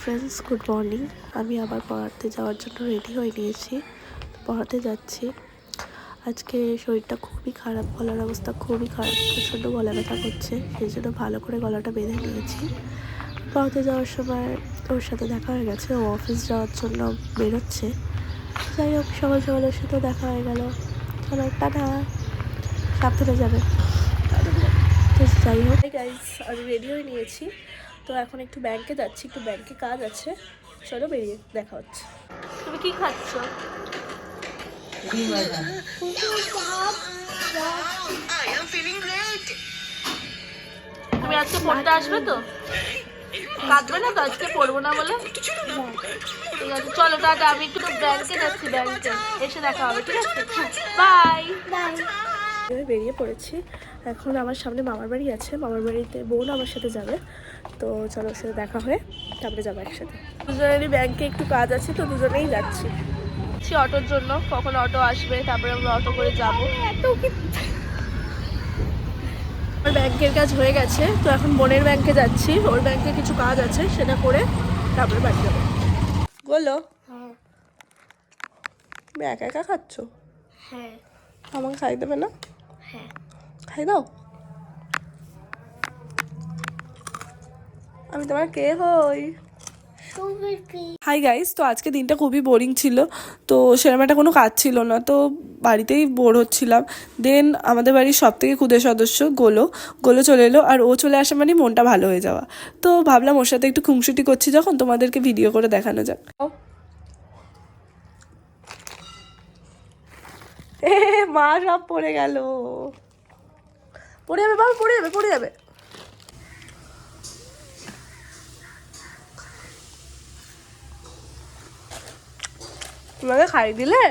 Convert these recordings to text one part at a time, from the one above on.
Friends, good morning. আমি আবার পড়াতে যাওয়ার জন্য রেডি হয়ে নিয়েছি, পড়াতে যাচ্ছি। আজকে শরীরটা খুবই খারাপ, গলার অবস্থা খুবই খারাপ, প্রচণ্ড গলা ব্যথা করছে, সেই জন্য ভালো করে গলাটা বেঁধে নিয়েছি। পড়াতে যাওয়ার সময় ওর সাথে দেখা হয়ে গেছে, ও অফিস যাওয়ার জন্য বেরোচ্ছে। যাই হোক, সকাল সকাল ওর সাথেও দেখা হয়ে গেল। চলো টাটা, সাবধানে যাবে। তো যাই হোক গাইজ, আমি রেডি হয়ে নিয়েছি। তো এখন একটু ব্যাংকে যাচ্ছি, একটু ব্যাংকে কাজ আছে। চলো বেরিয়ে দেখা হচ্ছে। তুমি কি খাচ্ছ? তুমি আজকে পড়তে আসবে তো? কাটবে না তো আজকে? পড়বো না বলে? ঠিক আছে, চলো টাটা। আমি একটু ব্যাংকে যাচ্ছি, ব্যাংকে এসে দেখা হবে, ঠিক আছে? Bye bye. বেরিয়ে পড়েছি। এখন আমার সামনে মামার বাড়ি আছে, মামার বাড়িতে বোন আমার সাথে যাবে। তো চলো ওর সাথে দেখা হয়ে তারপরে যাবো একসাথে। দুজনেরই ব্যাংকে একটু কাজ আছে, তো দুজনেই যাচ্ছি অটোর জন্য। কখন অটো আসবে তারপরে আমরা অটো করে যাবো। আমার ব্যাংকের কাজ হয়ে গেছে, তো এখন বোনের ব্যাংকে যাচ্ছি। ওর ব্যাংকে কিছু কাজ আছে, সেটা করে তারপরে বাড়ি যাবো। বলো। হ্যাঁ। তুমি একা একা খাচ্ছ? হ্যাঁ। আমাকে খাই দেবে না? হ্যাঁ। খাই দাও। আমি তোমার কে হই? হাই গাইস, তো আজকে দিনটা খুবই বোরিং ছিল। তো সেরকম একটা কোনো কাজ ছিল না, তো বাড়িতেই বোর হচ্ছিলাম। দেন আমাদের বাড়ির সব থেকে ক্ষুদে সদস্য গোলো চলে এলো, আর ও চলে আসা মানে মনটা ভালো হয়ে যাওয়া। তো ভাবলাম ওর সাথে একটু খুনসুটি করছি যখন, তোমাদেরকে ভিডিও করে দেখানো যাক। মা সব পড়ে গেল, পড়ে যাবে বাবা, পড়ে যাবে, পড়ে যাবে। তোমাকে খাই দিলে?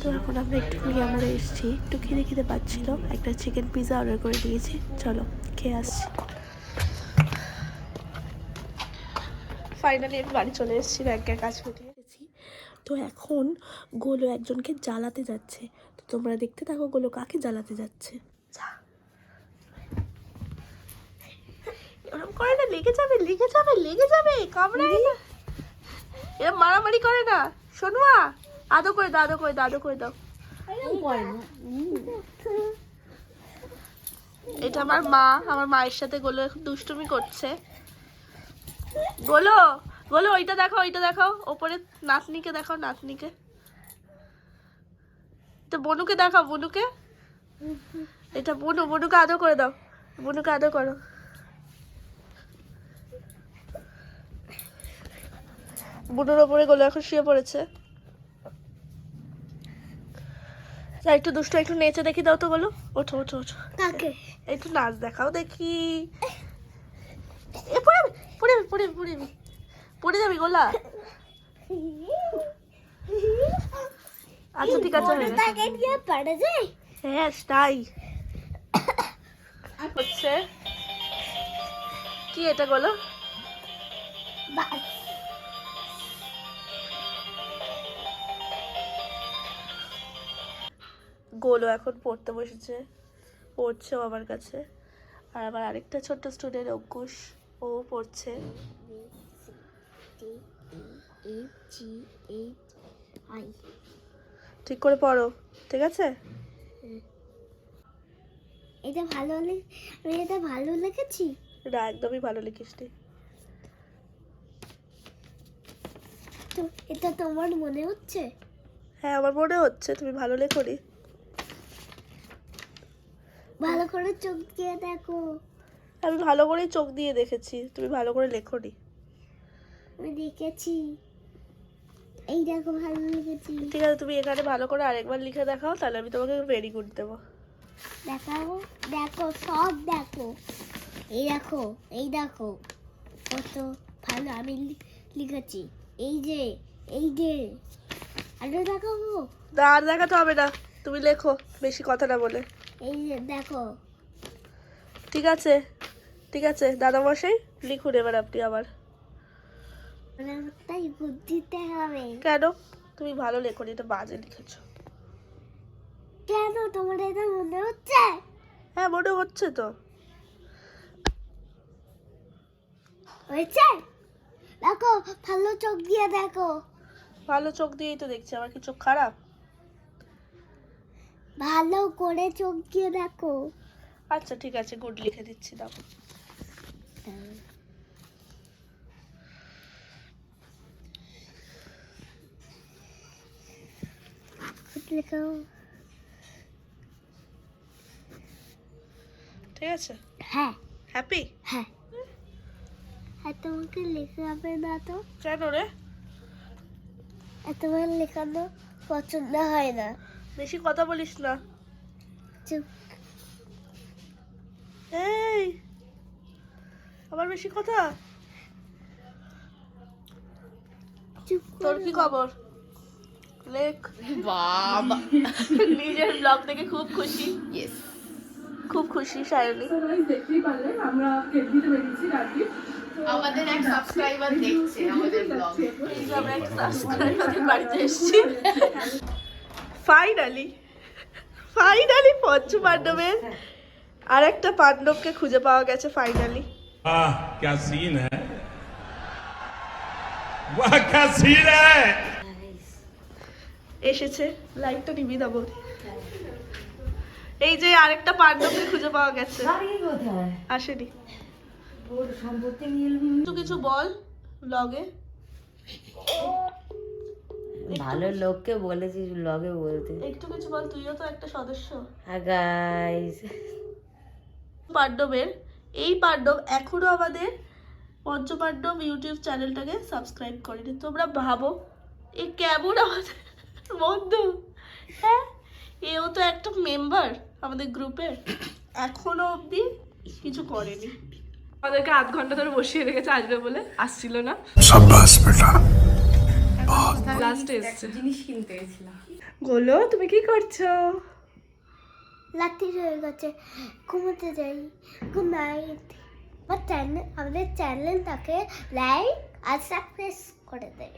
তো এখন আমরা একটুখানি আমরা এসেছি, একটু খিদে পাচ্ছিল, একটা চিকেন পিৎজা অর্ডার করে দিয়েছি। চলো খেয়ে আসছি। ফাইনালি আমি বাড়ি চলে এসেছি, ব্যাংকের কাজ মিটিয়ে এসেছি। তো এখন গোলো একজনকে জ্বালাতে যাচ্ছে, তো তোমরা দেখতে থাকো গোলো কাকে জ্বালাতে যাচ্ছে। এরকম করে না, লেগে যাবে, লেগে যাবে, লেগে যাবে, কামড়ায় না, এরকম মারামারি করে না। শোনুয়া, আদো করে দাও, আদো করে দাও, আদো করে দাও। এটা আমার মা, আমার মায়ের সাথে গোলো এখন দুষ্টুমি করছে। গোলো, গোলো ওইটা দেখাও, ওইটা দেখাও, ওপরে নাতনিকে দেখাও, নাতনিকে। তো বনুকে দেখাও, বনুকে। এটা বনু, বনুকে আদর করে দাও, বনুকে আদর করো। বুনুর ওপরে গোলো এখন শুয়ে পড়েছে। যা একটু দুষ্টু, একটু নেচে দেখি দাও তো গোলো। ওঠো ওঠো ওঠো, একটু নাচ দেখাও দেখি। এ পড়ে যাবে, পড়ে যাবে, পড়ে যাবে, পড়ে যাবে, পড়ে যাবি গোলা। আচ্ছা ঠিক আছে, হ্যাঁ তাই হচ্ছে। কি এটা গোলো? গোলো এখন পড়তে বসেছে, পড়ছেও আমার কাছে। আর আমার আরেকটা ছোট্ট স্টুডেন্ট অঙ্কুশ, ও পড়ছে। ঠিক করে পড়ো, ঠিক আছে? এটা ভালো, আমি এটা ভালো লিখেছি না, একদমই ভালো লিখিসনি। তো এটা তোমার মনে হচ্ছে? হ্যাঁ আমার মনে হচ্ছে তুমি ভালো লেখোনি। ভালো করে চোখ দিয়ে দেখো। আমি ভালো করেই চোখ দিয়ে দেখেছি, তুমি ভালো করে লেখোনি। আমি দেখেছি, এই দেখো ভালো লিখেছি। ঠিক আছে, তুমি এখানে ভালো করে আরেকবার লিখে দেখাও, তাহলে আমি তোমাকে ভেরি গুড দেবো। দেখাও, দেখো সব দেখো, এই দেখো, এই দেখো কত ভালো আমি লিখেছি। এই যে, এই যে, আরো দেখাবো। আর দেখাতে হবে না, তুমি লেখো বেশি কথা না বলে। এই যে দেখো। ঠিক আছে, ঠিক আছে দাদা মশাই, লিখুন এবার আপনি আবার। তাই বুদ্ধিতে হবে। কেন? তুমি ভালো লেখোনি, এটা বাজে লিখেছো। কেন তোমার এটা মনে হচ্ছে? হ্যাঁ মনে হচ্ছে তো। হয়েছে? দেখো ভালো চোখ দিয়ে দেখো, ভালো চোখ দিয়েই তো দেখছি, আমার কি চোখ খারাপ? ভালো করে চোখ দিয়ে দেখো। আচ্ছা ঠিক আছে, গুড লিখে দিচ্ছি, দাও। লেখো। ঠিক আছে, হ্যাঁ হ্যাপি? হ্যাঁ আর তোমাকে লেখা হবে না তো? কেন রে? তোমার লেখানো পছন্দ হয় না। বেশি কথা বলিস না। চুপ। এই আবার বেশি কথা? চুপ তোর কি খবর? লেখ। বাবা নিজের ব্লগ থেকে খুব খুশি। ইয়েস, খুব খুশি সায়নী। আমাদের এক সাবস্ক্রাইবার দেখছে আমাদের ব্লগ। এই যে আমরা এক সাবস্ক্রাইবারের বাড়িতে এসেছি। ফাইনালি পঞ্চু পাণ্ডবের আর একটা পাণ্ডবকে খুঁজে পাওয়া গেছে ফাইনালি। वाह क्या सीन है, वाह क्या सीन है। এসেছে, লাইটটা নিবি দেবো। এই যে আরেকটা পাণ্ডবকে খুঁজে পাওয়া গেছে। আসেনি। কিছু কিছু বল ব্লগে। ভালো লোককে বলেছিস ব্লগে বলতে। একটু কিছু বল, তুইও তো একটা সদস্য। হ্যাঁ গাইস, পাণ্ডবের এই পাণ্ডব এখনো আমাদের পঞ্চপাণ্ডব ইউটিউব চ্যানেলটাকে সাবস্ক্রাইব করেনি। তোমরা ভাবো এ কেমন আমাদের বন্ধু। হ্যাঁ, এও তো একটা মেম্বার আমাদের গ্রুপের, এখনো অবধি কিছু করেনি। আমাদেরকে আধ ঘন্টা ধরে বসিয়ে রেখেছে, আসবে বলে, আসছিল না। शाबाश बेटा। লাস্টে এসছে। জিনিস কিনতে গেছিলাম। গোলো, তুমি কি করছো? রাত্রি হয়ে গেছে, ঘুমোতে যাই। Good night. আমাদের চ্যানেলটাকে লাইক আর সাবস্ক্রাইব করে দেয়।